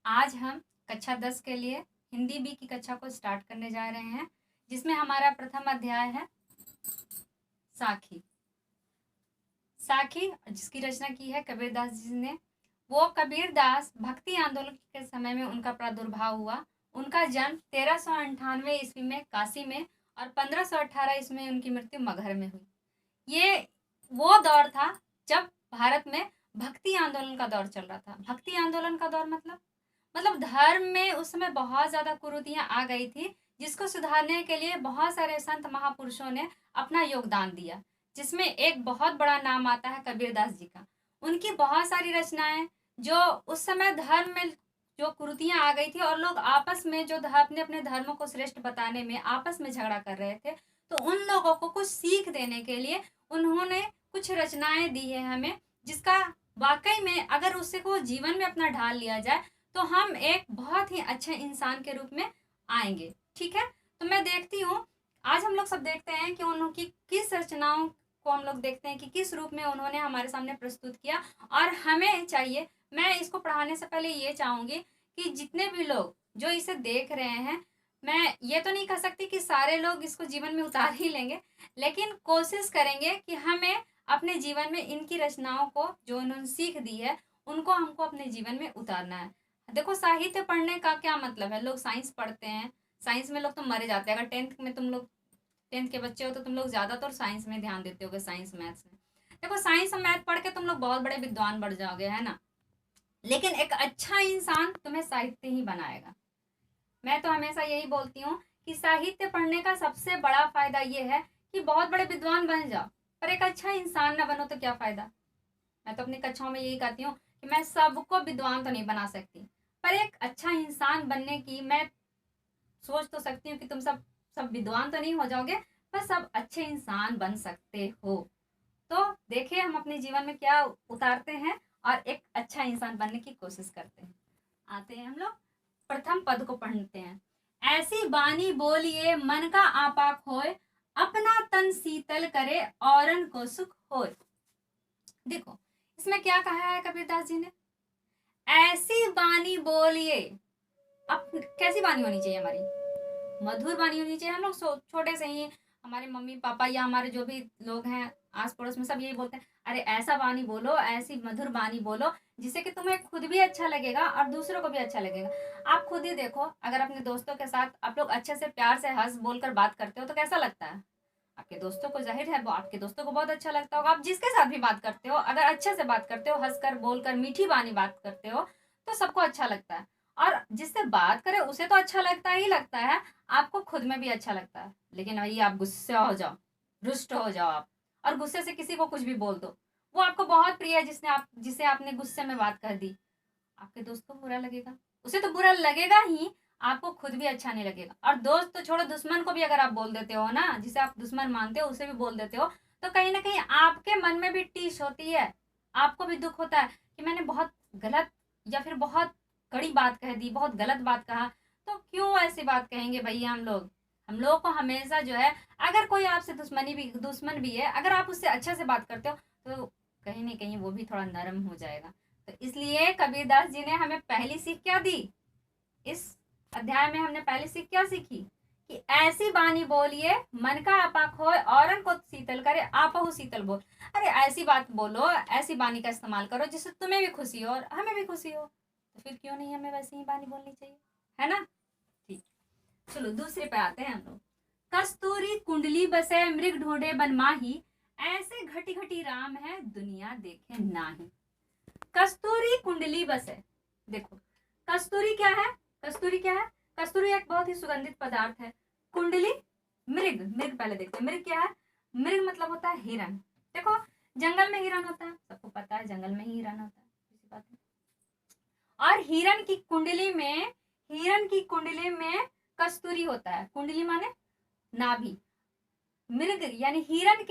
आज हम कक्षा 10 के लिए हिंदी बी की कक्षा को स्टार्ट करने जा रहे हैं, जिसमें हमारा प्रथम अध्याय है साखी। साखी जिसकी रचना की है कबीरदास जी ने। वो कबीरदास भक्ति आंदोलन के समय में उनका प्रादुर्भाव हुआ। उनका जन्म 1398 ईस्वी में काशी में और 1518 ईस्वी में उनकी मृत्यु मगहर में हुई। ये वो दौर था जब भारत में भक्ति आंदोलन का दौर चल रहा था। भक्ति आंदोलन का दौर मतलब धर्म में उस समय बहुत ज़्यादा कुरीतियाँ आ गई थी, जिसको सुधारने के लिए बहुत सारे संत महापुरुषों ने अपना योगदान दिया, जिसमें एक बहुत बड़ा नाम आता है कबीरदास जी का। उनकी बहुत सारी रचनाएं जो उस समय धर्म में जो कुरीतियाँ आ गई थी और लोग आपस में जो अपने अपने धर्मों को श्रेष्ठ बताने में आपस में झगड़ा कर रहे थे, तो उन लोगों को कुछ सीख देने के लिए उन्होंने कुछ रचनाएं दी है हमें, जिसका वाकई में अगर उससे को जीवन में अपना ढाल लिया जाए तो हम एक बहुत ही अच्छे इंसान के रूप में आएंगे। ठीक है, तो मैं देखती हूँ आज हम लोग सब देखते हैं कि उनकी किस रचनाओं को हम लोग देखते हैं कि किस रूप में उन्होंने हमारे सामने प्रस्तुत किया। और हमें चाहिए, मैं इसको पढ़ाने से पहले ये चाहूँगी कि जितने भी लोग जो इसे देख रहे हैं, मैं ये तो नहीं कह सकती कि सारे लोग इसको जीवन में उतार ही लेंगे, लेकिन कोशिश करेंगे कि हमें अपने जीवन में इनकी रचनाओं को जो उन्होंने सीख दी है उनको हमको अपने जीवन में उतारना है। देखो, साहित्य पढ़ने का क्या मतलब है? लोग साइंस पढ़ते हैं, साइंस में लोग तो मरे जाते हैं। अगर टेंथ के बच्चे हो तो तुम लोग ज़्यादातर साइंस में ध्यान देते होगे, साइंस मैथ्स में। देखो, साइंस और मैथ पढ़ के तुम लोग बहुत बड़े विद्वान बढ़ जाओगे, है ना? लेकिन एक अच्छा इंसान तुम्हें साहित्य ही बनाएगा। मैं तो हमेशा यही बोलती हूँ कि साहित्य पढ़ने का सबसे बड़ा फायदा ये है कि बहुत बड़े विद्वान बन जाओ, पर एक अच्छा इंसान ना बनो तो क्या फायदा। मैं तो अपनी कक्षाओं में यही कहती हूँ कि मैं सबको विद्वान तो नहीं बना सकती, पर एक अच्छा इंसान बनने की मैं सोच तो सकती हूँ कि तुम सब सब विद्वान तो नहीं हो जाओगे, पर सब अच्छे इंसान बन सकते हो। तो देखिए हम अपने जीवन में क्या उतारते हैं और एक अच्छा इंसान बनने की कोशिश करते हैं। आते हैं हम लोग प्रथम पद को पढ़ते हैं। ऐसी बानी बोलिए मन का आपा खोए, अपना तन शीतल करे औरन को सुख होए। देखो, इसमें क्या कहा है कबीरदास जी ने? ऐसी बानी बोलिए। अब कैसी बानी होनी चाहिए हमारी? मधुर वाणी होनी चाहिए। हम लोग छोटे से ही हमारे मम्मी पापा या हमारे जो भी लोग हैं आस पड़ोस में सब यही बोलते हैं, अरे ऐसा वाणी बोलो, ऐसी मधुर वाणी बोलो जिससे कि तुम्हें खुद भी अच्छा लगेगा और दूसरों को भी अच्छा लगेगा। आप खुद ही देखो, अगर अपने दोस्तों के साथ आप लोग अच्छे से प्यार से हंस बोलकर बात करते हो तो कैसा लगता है? आपके दोस्तों को, जाहिर है वो आपके दोस्तों को बहुत अच्छा लगता होगा। आप जिसके साथ भी बात करते हो, अगर अच्छे से बात करते हो, हंसकर बोलकर मीठी बानी बात करते हो, तो सबको अच्छा लगता है। और जिससे बात करे उसे तो अच्छा लगता ही लगता है, आपको खुद में भी अच्छा लगता है। लेकिन वही आप गुस्सा हो जाओ, रुष्ट हो जाओ आप, और गुस्से से किसी को कुछ भी बोल दो, वो आपको बहुत प्रिय है जिसे आपने गुस्से में बात कर दी, आपके दोस्त को बुरा लगेगा। उसे तो बुरा लगेगा ही, आपको खुद भी अच्छा नहीं लगेगा। और दोस्त तो छोड़ो, दुश्मन को भी अगर आप बोल देते हो ना, जिसे आप दुश्मन मानते हो उसे भी बोल देते हो, तो कहीं ना कहीं आपके मन में भी टीस होती है। आपको भी दुख होता है कि मैंने बहुत गलत या फिर बहुत कड़ी बात कह दी, बहुत गलत बात कहा। तो क्यों ऐसी बात कहेंगे भैया? हम लोग को हमेशा जो है, अगर कोई आपसे दुश्मन भी है, अगर आप उससे अच्छे से बात करते हो तो कहीं ना कहीं वो भी थोड़ा नरम हो जाएगा। तो इसलिए कबीरदास जी ने हमें पहली सीख क्या दी? इस अध्याय में हमने पहली सीख क्या सीखी? कि ऐसी बानी बोलिए मन का आपा खोए औरन को शीतल करे आपहु शीतल बोल। अरे ऐसी बात बोलो, ऐसी बानी का इस्तेमाल करो जिससे तुम्हें भी खुशी हो और हमें भी खुशी हो। तो फिर क्यों नहीं हमें वैसी ही बानी बोलनी चाहिए, है ना? ठीक, चलो दूसरे पे आते हैं हम लोग। कस्तूरी कुंडली बसे मृग ढूंढे बन माही, ऐसे घटी घटी राम है दुनिया देखे नाही। कस्तूरी कुंडली बसे। देखो, कस्तूरी क्या है? कस्तूरी क्या है? कस्तूरी एक बहुत ही सुगंधित पदार्थ है। कुंडली, मृग। मृग पहले देखते हैं, मृग क्या है? मृग मतलब होता है हिरन। देखो, जंगल में हिरन होता है, सबको पता है जंगल में ही हिरन होता है, इसी बात है। और हिरन की कुंडली में कस्तूरी होता है। कुंडली माने नाभि। मृग यानी हिरन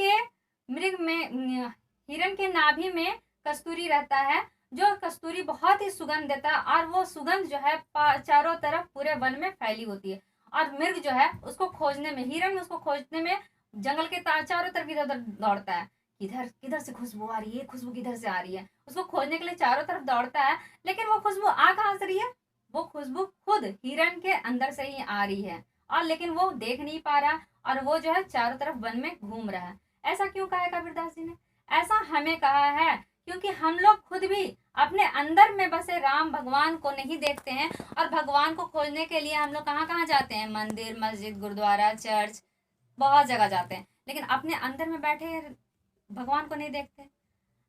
के नाभि में कस्तूरी रहता है, जो कस्तूरी बहुत ही सुगंध देता है, और वो सुगंध जो है चारों तरफ पूरे वन में फैली होती है। और मृग जो है उसको खोजने में, हिरन उसको खोजने में जंगल के चारों तरफ इधर उधर दौड़ता है। किधर किधर से खुशबू आ रही है, खुशबू किधर से आ रही है, उसको खोजने के लिए चारों तरफ दौड़ता है। लेकिन वो खुशबू आ कहाँ से रही है? वो खुशबू खुद हिरन के अंदर से ही आ रही है, और लेकिन वो देख नहीं पा रहा, और वो जो है चारों तरफ वन में घूम रहा है। ऐसा क्यों कहा है कबीरदास जी ने? ऐसा हमें कहा है क्योंकि हम लोग खुद भी अपने अंदर में बसे राम भगवान को नहीं देखते हैं, और भगवान को खोजने के लिए हम लोग कहाँ कहाँ जाते हैं? मंदिर, मस्जिद, गुरुद्वारा, चर्च, बहुत जगह जाते हैं, लेकिन अपने अंदर में बैठे भगवान को नहीं देखते।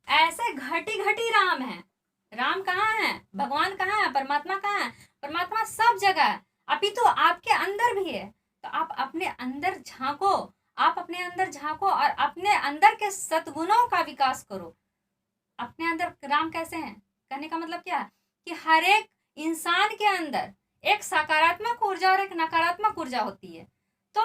ऐसे घटी घटी राम है। राम कहाँ है? भगवान कहाँ है? परमात्मा कहाँ है? परमात्मा सब जगह है, अपितु आपके अंदर भी है। तो आप अपने अंदर झांको, आप अपने अंदर झांको और अपने अंदर के सद्गुणों का विकास करो। अपने अंदर राम कैसे हैं? कहने का मतलब क्या है कि हर एक इंसान के अंदर एक सकारात्मक ऊर्जा और एक नकारात्मक ऊर्जा होती है। तो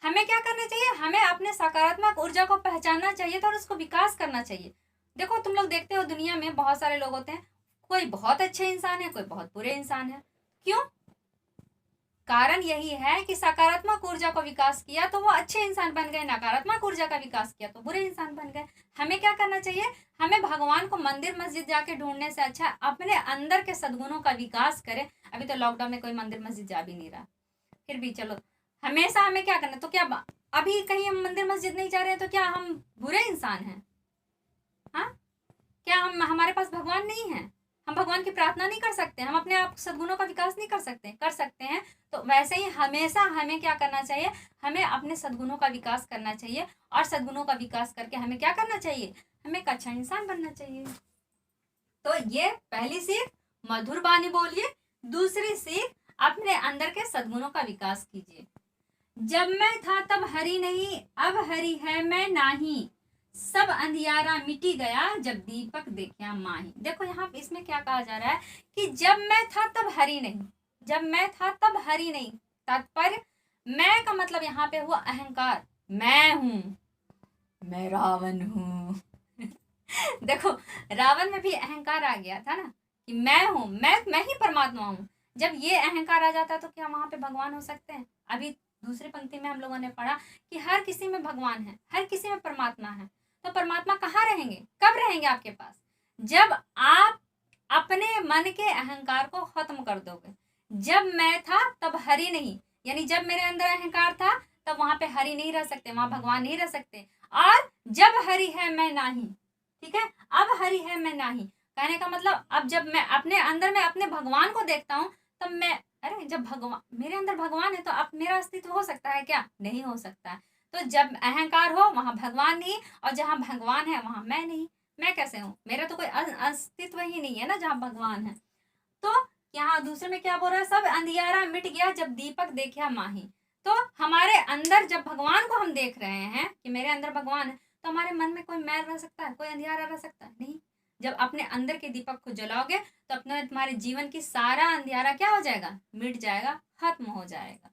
हमें क्या करना चाहिए? हमें अपने सकारात्मक ऊर्जा को पहचानना चाहिए और उसको विकास करना चाहिए। देखो, तुम लोग देखते हो दुनिया में बहुत सारे लोग होते हैं, कोई बहुत अच्छे इंसान है, कोई बहुत बुरे इंसान है। क्यों? कारण यही है कि सकारात्मक ऊर्जा को विकास किया तो वो अच्छे इंसान बन गए, नकारात्मक ऊर्जा का विकास किया तो बुरे इंसान बन गए। हमें क्या करना चाहिए? हमें भगवान को मंदिर मस्जिद जाके ढूंढने से अच्छा अपने अंदर के सद्गुणों का विकास करें। अभी तो लॉकडाउन में कोई मंदिर मस्जिद जा भी नहीं रहा, फिर भी चलो, हमेशा हमें क्या करना? तो क्या अभी कहीं हम मंदिर मस्जिद नहीं जा रहे हैं तो क्या हम बुरे इंसान हैं? हाँ, क्या हम हमारे पास भगवान नहीं है? हम भगवान की प्रार्थना नहीं कर सकते? हम अपने आप सद्गुणों का विकास नहीं कर सकते? कर सकते हैं। तो वैसे ही हमेशा हमें क्या करना चाहिए? हमें अपने सद्गुणों का विकास करना चाहिए, और सद्गुणों का विकास करके हमें क्या करना चाहिए? हमें एक अच्छा इंसान बनना चाहिए। तो ये पहली सीख, मधुर वाणी बोलिए। दूसरी सीख, अपने अंदर के सद्गुणों का विकास कीजिए। जब मैं था तब हरि नहीं, अब हरि है मैं नाही, सब अंधियारा मिटी गया जब दीपक देखा माही। देखो यहाँ इसमें क्या कहा जा रहा है कि जब मैं था तब हरि नहीं, जब मैं था तब हरि नहीं। तात्पर्य, मैं का मतलब यहाँ पे हुआ अहंकार। मैं हूं, मैं रावण हूं। देखो, रावण में भी अहंकार आ गया था ना कि मैं हूं, मैं ही परमात्मा हूं। जब ये अहंकार आ जाता है तो क्या वहां पे भगवान हो सकते हैं? अभी दूसरी पंक्ति में हम लोगों ने पढ़ा कि हर किसी में भगवान है, हर किसी में परमात्मा है। तो परमात्मा कहाँ रहेंगे, कब रहेंगे आपके पास? जब आप अपने मन के अहंकार को खत्म कर दोगे। जब मैं था तब हरि नहीं, यानी जब मेरे अंदर अहंकार था तब वहां पे हरि नहीं रह सकते, वहां भगवान नहीं रह सकते। और जब हरि है मैं नहीं, ठीक है, अब हरि है मैं नहीं, कहने का मतलब अब जब मैं अपने अंदर में अपने भगवान को देखता हूँ तब मैं, अरे जब भगवान मेरे अंदर भगवान है तो अब मेरा अस्तित्व हो सकता है क्या? नहीं हो सकता है। तो जब अहंकार हो वहां भगवान नहीं, और जहां भगवान है वहां मैं नहीं। मैं कैसे हूँ? मेरा तो कोई अस्तित्व ही नहीं है ना जहां भगवान है। तो यहाँ दूसरे में क्या बोल रहा है? सब अंधियारा मिट गया जब दीपक देखा माही। तो हमारे अंदर जब भगवान को हम देख रहे हैं कि मेरे अंदर भगवान है, तो हमारे मन में कोई मैल रह सकता है? कोई अंधियारा रह सकता है? नहीं। जब अपने अंदर के दीपक को जलाओगे तो अपने तुम्हारे जीवन की सारा अंधियारा क्या हो जाएगा? मिट जाएगा, खत्म हो जाएगा।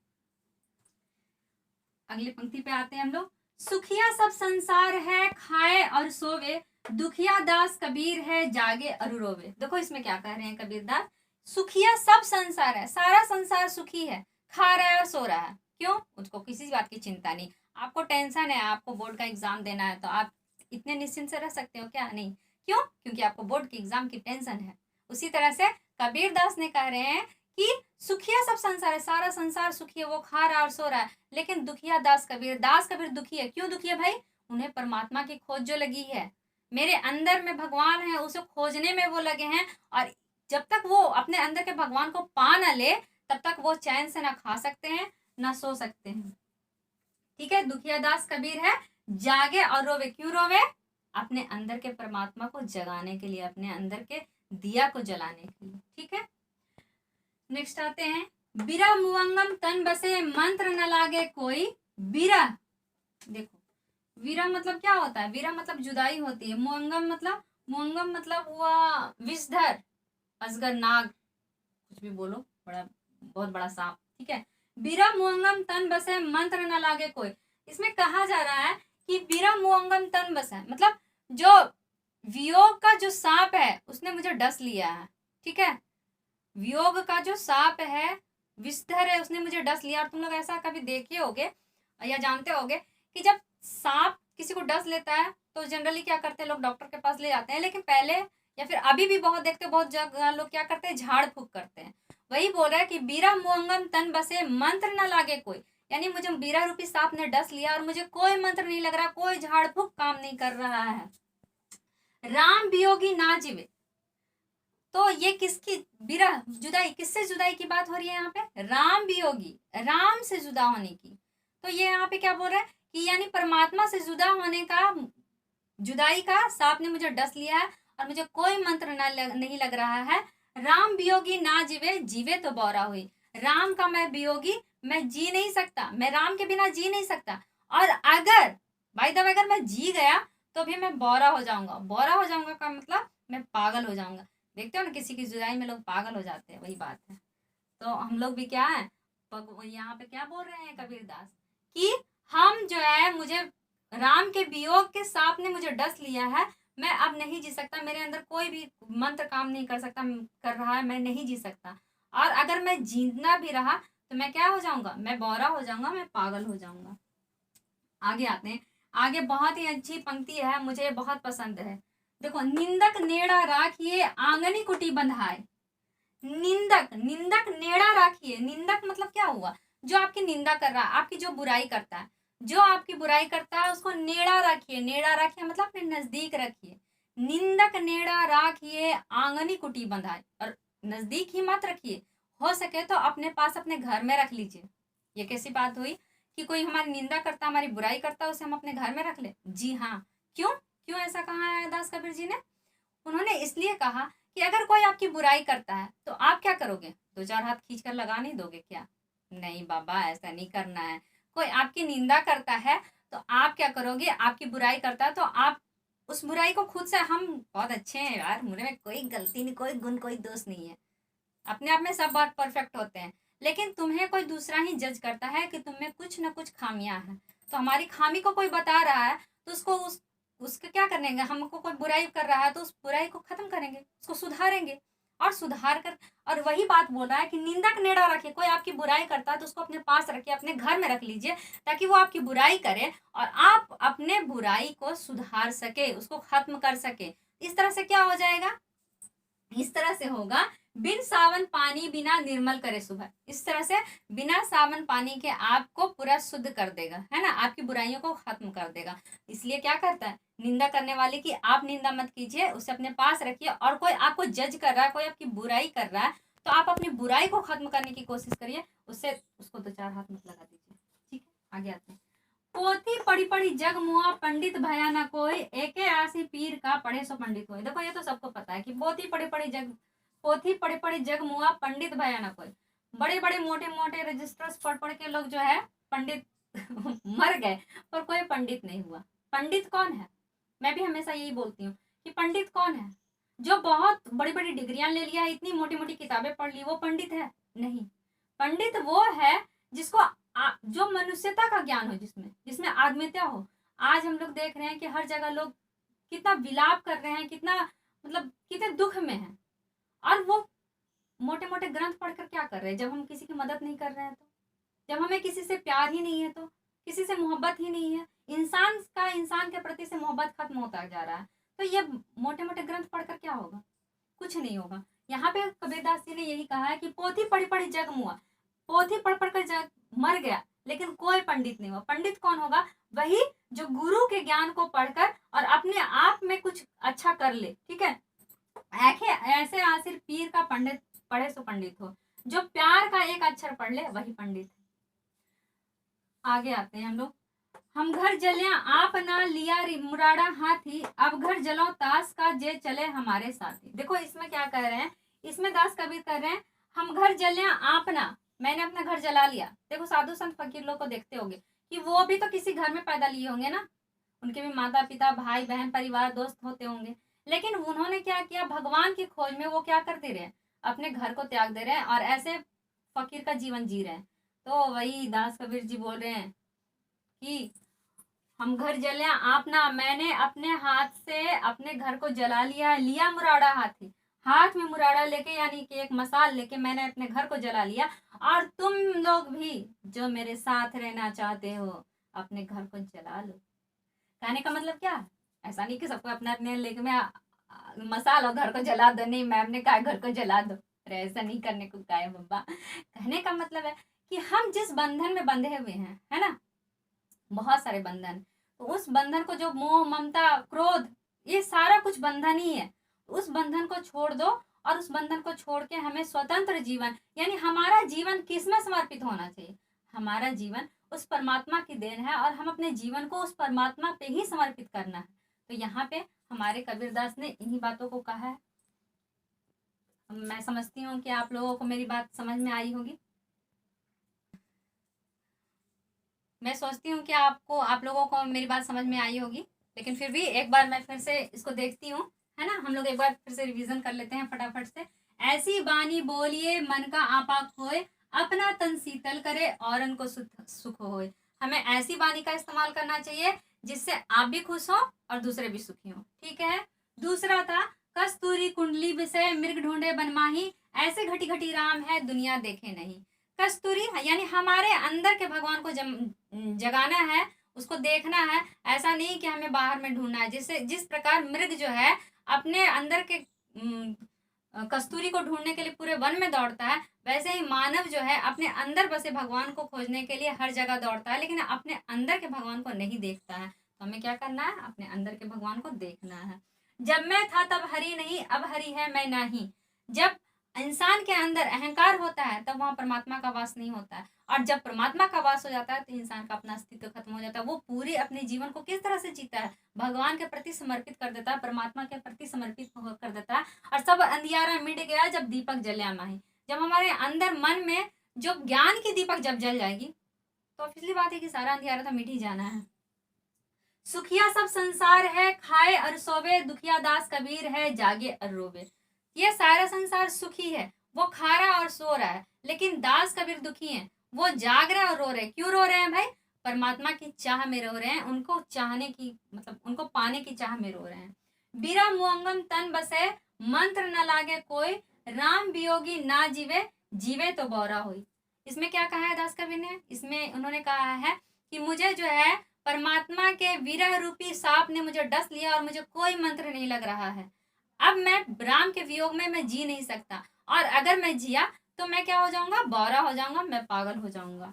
अगली पंक्ति पे आते हैं हम लोग। सुखिया सब संसार है, खाए और सोवे, दुखिया दास कबीर है, जागे और रोवे। देखो इसमें क्या कह रहे हैं कबीर दास? सुखिया सब संसार है, सारा संसार सुखी है, खा रहा है और सो रहा है। क्यों? उसको किसी बात की चिंता नहीं। आपको टेंशन है, आपको बोर्ड का एग्जाम देना है, तो आप इतने निश्चिंत से रह सकते हो क्या? नहीं। क्यों? क्योंकि आपको बोर्ड के एग्जाम की टेंशन है। उसी तरह से कबीर दास ने कह रहे हैं कि सुखिया सब संसार है, सारा संसार सुखी है, वो खा रहा और सो रहा है, लेकिन दुखिया दास कबीर दुखी है। क्यों दुखी है भाई? उन्हें परमात्मा की खोज जो लगी है, मेरे अंदर में भगवान है उसे खोजने में वो लगे हैं, और जब तक वो अपने अंदर के भगवान को पा न ले तब तक वो चैन से ना खा सकते हैं ना सो सकते हैं। ठीक है, दुखिया दास कबीर है, जागे और रोवे। क्यों रोवे? अपने अंदर के परमात्मा को जगाने के लिए, अपने अंदर के दिया को जलाने के लिए। ठीक है, नेक्स्ट आते हैं। बिरह मुअंगम तन बसे, मंत्र न लागे कोई। बिरह, देखो विरह मतलब क्या होता है? विरह मतलब जुदाई होती है। मुअंगम मतलब हुआ विषधर, अजगर, नाग, कुछ भी बोलो, बड़ा बहुत बड़ा सांप। ठीक है, बिरह मुअंगम तन बसे, मंत्र न लागे कोई। इसमें कहा जा रहा है कि बिरह मुअंगम तन बसे मतलब जो वियोग का जो सांप है उसने मुझे डस लिया है। ठीक है, वियोग का जो सांप है, विषधर है, उसने मुझे डस लिया। और तुम लोग ऐसा कभी देखे होगे या जानते होगे कि जब सांप किसी को डस लेता है तो जनरली क्या करते हैं लोग? डॉक्टर के पास ले जाते हैं। लेकिन पहले या फिर अभी भी बहुत देखते हैं, बहुत जगह लोग क्या करते हैं? झाड़ फूक करते हैं। वही बोल रहा है कि बीरा मुअंगम तन बसे मंत्र न लागे कोई, यानी मुझे बीरा रूपी सांप ने डस लिया और मुझे कोई मंत्र नहीं लग रहा, कोई झाड़ फूक काम नहीं कर रहा है। राम वियोगी ना जीवे, तो ये किसकी विरह जुदाई, किससे जुदाई की बात हो रही है यहाँ पे? राम वियोगी, राम से जुदा होने की। तो ये यहाँ पे क्या बोल रहा है कि यानी परमात्मा से जुदा होने का, जुदाई का सांप ने मुझे डस लिया है और मुझे कोई मंत्र नहीं लग रहा है। राम वियोगी ना जीवे, जीवे तो बौरा हुई। राम का मैं वियोगी, मैं जी नहीं सकता, मैं राम के बिना जी नहीं सकता। और अगर भाई दब अगर मैं जी गया तो भी मैं बौरा हो जाऊंगा। बौरा हो जाऊंगा का मतलब मैं पागल हो जाऊंगा। देखते हो ना, किसी की जुदाई में लोग पागल हो जाते हैं, वही बात है। तो हम लोग भी क्या है, यहाँ पे क्या बोल रहे हैं कबीरदास कि हम जो है, मुझे राम के वियोग के सांप ने मुझे डस लिया है, मैं अब नहीं जी सकता, मेरे अंदर कोई भी मंत्र काम नहीं कर सकता, कर रहा है, मैं नहीं जी सकता। और अगर मैं जीना भी रहा तो मैं क्या हो जाऊंगा, मैं बौरा हो जाऊंगा, मैं पागल हो जाऊंगा। आगे आते हैं। आगे बहुत ही अच्छी पंक्ति है, मुझे बहुत पसंद है। देखो, निंदक नेड़ा राखिए आंगनी कुटी बंधाए। निंदक, निंदक नेड़ा राखिए। निंदक मतलब क्या हुआ? जो आपकी निंदा कर रहा है, आपकी जो बुराई करता है, जो आपकी बुराई करता है उसको नेड़ा रखिए। नेड़ा रखिए मतलब अपने नजदीक रखिए। निंदक नेड़ा राखिए आंगनी कुटी बंधाए, और नजदीक ही मत रखिए, हो सके तो अपने पास अपने घर में रख लीजिए। ये कैसी बात हुई कि कोई हमारी निंदा करता, हमारी बुराई करता, उसे हम अपने घर में रख ले? जी हाँ। क्यों क्यों ऐसा कहा है दास कबीर जी ने? उन्होंने इसलिए कहा कि अगर कोई आपकी बुराई करता है तो आप क्या करोगे? दो चार हाथ खींच कर लगा नहीं दोगे क्या? नहीं बाबा, ऐसा नहीं करना है। कोई आपकी निंदा करता है तो आप क्या करोगे? आपकी बुराई करता है तो आप उस बुराई को खुद से, हम बहुत अच्छे हैं यार, मुझे में कोई गलती नहीं, कोई गुण, कोई दोष नहीं है, अपने आप में सब बात परफेक्ट होते हैं, लेकिन तुम्हें कोई दूसरा ही जज करता है कि तुम में कुछ ना कुछ खामियां हैं। तो हमारी खामी को कोई बता रहा है तो उसको उसके क्या करेंगे? हमको कोई बुराई कर रहा है तो उस बुराई को खत्म करेंगे, उसको सुधारेंगे, और सुधार कर, और वही बात बोल रहा है कि निंदक नेड़ा रखे। कोई आपकी बुराई करता है तो उसको अपने पास रखिए, अपने घर में रख लीजिए, ताकि वो आपकी बुराई करे और आप अपने बुराई को सुधार सके, उसको खत्म कर सके। इस तरह से क्या हो जाएगा? इस तरह से होगा, बिन सावन पानी बिना निर्मल करे सुबह। इस तरह से बिना सावन पानी के आपको पूरा शुद्ध कर देगा, है ना, आपकी बुराइयों को खत्म कर देगा। इसलिए क्या करता है निंदा करने वाले की? आप निंदा मत कीजिए, उसे अपने पास रखिए, और कोई आपको जज कर रहा है, कोई आपकी बुराई कर रहा है, तो आप अपनी बुराई को खत्म करने की कोशिश करिए, उससे उसको दो चार हाथ मत लगा दीजिए। ठीक है, आगे आते हैं। पोथी पढ़ी पढ़ी जग मुआ पंडित भया ना कोई, एके आसी पीर का पढ़े सो पंडित होए। देखो, ये तो सबको पता है कि पोथी पढ़ी पढ़ी जग मुआ पंडित भया ना कोई। बड़े बड़े मोटे मोटे रजिस्टर्स पढ़ पढ़ के लोग जो है पंडित मर गए, पर कोई पंडित नहीं हुआ। पंडित कौन है? मैं भी हमेशा यही बोलती हूँ कि पंडित कौन है? जो बहुत बड़ी बड़ी डिग्रियां ले लिया, इतनी मोटी मोटी किताबें पढ़ ली, वो पंडित है? नहीं। पंडित वो है जिसको जो मनुष्यता का ज्ञान हो, जिसमें जिसमें आत्मीयता हो। आज हम लोग देख रहे हैं कि हर जगह लोग कितना विलाप कर रहे हैं, कितना मतलब कितने दुख में हैं, और वो मोटे मोटे ग्रंथ पढ़कर क्या कर रहे हैं? जब हम किसी की मदद नहीं कर रहे हैं, तो जब हमें किसी से प्यार ही नहीं है, तो किसी से मोहब्बत ही नहीं है, इंसान के प्रति से मोहब्बत खत्म होता जा रहा है, तो ये मोटे मोटे ग्रंथ पढ़कर क्या होगा? कुछ नहीं होगा। यहाँ पे कबीरदास जी ने यही कहा है कि पोथी पढ़ी पढ़ी जग मुआ। पोथी पढ़ पढ़ कर जग मर गया, लेकिन कोई पंडित नहीं हुआ। पंडित कौन होगा? वही जो गुरु के ज्ञान को पढ़कर और अपने आप में कुछ अच्छा कर ले। ठीक है, ऐसे आसिर पीर का पंडित पढ़े सो पंडित हो। जो प्यार का एक अक्षर पढ़ ले वही पंडित है। आगे आते हैं हम लोग। हम घर जलिया आप ना लिया मुराड़ा हाथी, अब घर जलो ताश का जे चले हमारे साथी। देखो, इसमें क्या कह रहे हैं? इसमें दास कबीर कह रहे हैं, हम घर जलिया आप ना, मैंने अपना घर जला लिया। देखो, साधु संत फकीर लोग को देखते होंगे कि वो भी तो किसी घर में पैदा लिए होंगे ना, उनके भी माता पिता भाई बहन परिवार दोस्त होते होंगे, लेकिन उन्होंने क्या किया? भगवान की खोज में वो क्या कर दे रहे हैं? अपने घर को त्याग दे रहे हैं और ऐसे फकीर का जीवन जी रहे हैं। तो वही दास कबीर जी बोल रहे हैं कि हम घर जले आप ना, मैंने अपने हाथ से अपने घर को जला लिया, लिया मुराड़ा हाथी, हाथ में मुराड़ा लेके, यानी कि एक मसाल लेके मैंने अपने घर को जला लिया, और तुम लोग भी जो मेरे साथ रहना चाहते हो अपने घर को जला लो। कहने का मतलब क्या है? ऐसा नहीं कि सबको अपने अपने लेके में मसाल और घर को जला दो, नहीं, मैम ने कहा घर को जला दो, रे, ऐसा नहीं करने को कहा है बाबा। कहने का मतलब है कि हम जिस बंधन में बंधे हुए हैं, है ना, बहुत सारे बंधन, तो उस बंधन को, जो मोह ममता क्रोध, ये सारा कुछ बंधन ही है, उस बंधन को छोड़ दो और उस बंधन को छोड़ के हमें स्वतंत्र जीवन, यानी हमारा जीवन किसमें समर्पित होना चाहिए? हमारा जीवन उस परमात्मा की देन है और हम अपने जीवन को उस परमात्मा पे ही समर्पित करना है। तो यहाँ पे हमारे कबीरदास ने इन्हीं बातों को कहा है। मैं समझती हूँ कि आप लोगों को मेरी बात समझ में आई होगी। मैं सोचती हूँ कि आप लोगों को मेरी बात समझ में आई होगी, लेकिन फिर भी एक बार मैं फिर से इसको देखती हूँ, है ना। हम लोग एक बार फिर से रिवीजन कर लेते हैं फटाफट से। ऐसी बानी बोलिए मन का आपा खोए, अपना तन शीतल करे और उनको सुख होए। हमें ऐसी बानी का इस्तेमाल करना चाहिए जिससे आप भी खुश हो और दूसरे भी सुखी हो, ठीक है। दूसरा था, कस्तूरी कुंडली विषय मृग ढूंढे बनमाही, ऐसे घटी घटी राम है दुनिया देखे नहीं। कस्तूरी यानी हमारे अंदर के भगवान को जगाना है, उसको देखना है। ऐसा नहीं कि हमें बाहर में ढूंढना है। जिससे जिस प्रकार मृग जो है अपने अंदर के कस्तूरी को ढूंढने के लिए पूरे वन में दौड़ता है, वैसे ही मानव जो है अपने अंदर बसे भगवान को खोजने के लिए हर जगह दौड़ता है, लेकिन अपने अंदर के भगवान को नहीं देखता है। तो हमें क्या करना है? अपने अंदर के भगवान को देखना है। जब मैं था तब हरि नहीं, अब हरि है मैं नहीं। जब इंसान के अंदर अहंकार होता है तब वहां परमात्मा का वास नहीं होता है, और जब परमात्मा का वास हो जाता है तो इंसान का अपना अस्तित्व खत्म हो जाता है। वो पूरे अपने जीवन को किस तरह से जीता है? भगवान के प्रति समर्पित कर देता है, परमात्मा के प्रति समर्पित कर देता है, और सब अंधियारा मिट गया जब दीपक जल्या माही। जब हमारे अंदर मन में जो ज्ञान की दीपक जब जल जाएगी तो ऑब्वियसली बात है कि सारा अंधियारा तो मिट ही जाना है। सुखिया सब संसार है, खाए और सोवे, दुखिया दास कबीर है, जागे और रोवे। ये सारा संसार सुखी है, वो खा रहा और सो रहा है, लेकिन दास कबीर दुखी हैं, वो जाग रहे और रो रहे। क्यों रो रहे हैं भाई? परमात्मा की चाह में रो रहे हैं, उनको चाहने की, मतलब उनको पाने की चाह में रो रहे हैं। बीरा मुअंगम तन बसे, मंत्र न लागे कोई, राम वियोगी ना जीवे, जीवे तो बौरा हुई। इसमें क्या कहा है दास कबीर ने? इसमें उन्होंने कहा है कि मुझे जो है परमात्मा के विरह रूपी सांप ने मुझे डस लिया और मुझे कोई मंत्र नहीं लग रहा है। अब मैं राम के वियोग में मैं जी नहीं सकता, और अगर मैं जिया तो मैं क्या हो जाऊंगा? बौरा हो जाऊंगा, मैं पागल हो जाऊंगा।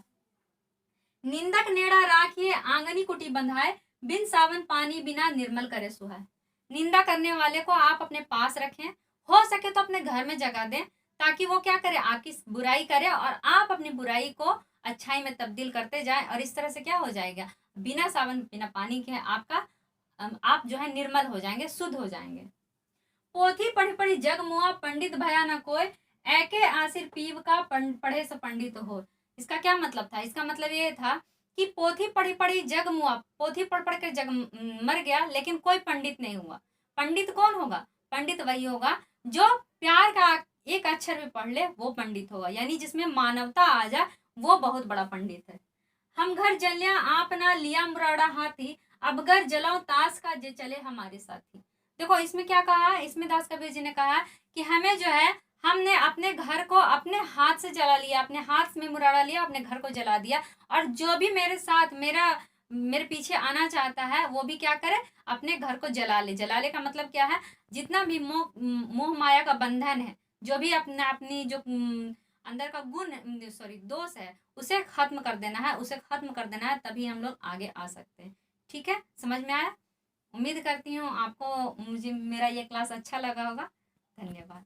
निंदक नेड़ा राखिए, आंगनी कुटी बंधाए, बिन सावन पानी बिना निर्मल करे सुहाए। निंदा करने वाले को आप अपने पास रखें, हो सके तो अपने घर में जगा दें, ताकि वो क्या करे? आपकी बुराई करे और आप अपनी बुराई को अच्छाई में तब्दील करते जाए, और इस तरह से क्या हो जाएगा? बिना सावन बिना पानी के आपका आप जो है निर्मल हो जाएंगे, शुद्ध हो जाएंगे। पोथी पढ़ी पढ़ी जग मुआ, पंडित भया न कोय, ऐके आसिर पीव का पढ़े से पंडित हो। इसका क्या मतलब था? इसका मतलब ये था कि पोथी पढ़ी पढ़ी जग मुआ, पोथी पढ़ पढ़ के जग मर गया, लेकिन कोई पंडित नहीं हुआ। पंडित कौन होगा? पंडित वही होगा जो प्यार का एक अक्षर भी पढ़ ले, वो पंडित होगा, यानी जिसमें मानवता आ जाए, वो बहुत बड़ा पंडित है। हम घर जलिया आप ना लिया मुराड़ा हाथी, अब घर जलाओ ताश का जे चले हमारे साथी। देखो इसमें क्या कहा है? इसमें दास कबीर जी ने कहा कि हमें जो है, हमने अपने घर को अपने हाथ से जला लिया, अपने हाथ में मुराड़ा लिया, अपने घर को जला दिया, और जो भी मेरे साथ मेरे पीछे आना चाहता है वो भी क्या करे? अपने घर को जला ले। जलाले का मतलब क्या है? जितना भी मोह माया का बंधन है, जो भी अपने अपनी जो अंदर का गुण, सॉरी दोष है, उसे खत्म कर देना है, उसे खत्म कर देना है, तभी हम लोग आगे आ सकते हैं। ठीक है, समझ में आया? उम्मीद करती हूँ आपको मुझे मेरा ये क्लास अच्छा लगा होगा। धन्यवाद।